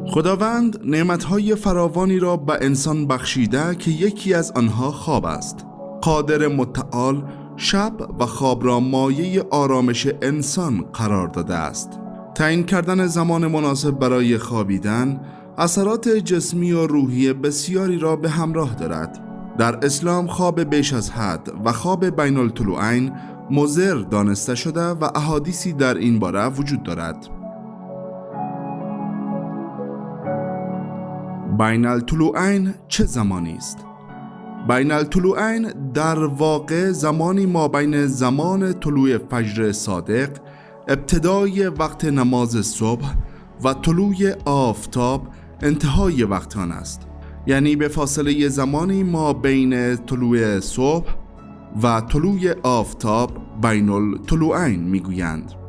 خداوند نعمتهای فراوانی را به انسان بخشیده که یکی از آنها خواب است. قادر متعال شب و خواب را مایه آرامش انسان قرار داده است. تعیین کردن زمان مناسب برای خوابیدن اثرات جسمی و روحی بسیاری را به همراه دارد. در اسلام خواب بیش از حد و خواب بین الطلوعین مضر دانسته شده و احادیثی در این باره وجود دارد. بین الطلوعین چه زمانی است؟ بین الطلوعین در واقع زمانی ما بین زمان طلوع فجر صادق، ابتدای وقت نماز صبح و طلوع آفتاب انتهای وقت آن است. یعنی به فاصله زمانی ما بین طلوع صبح و طلوع آفتاب بین الطلوعین میگویند.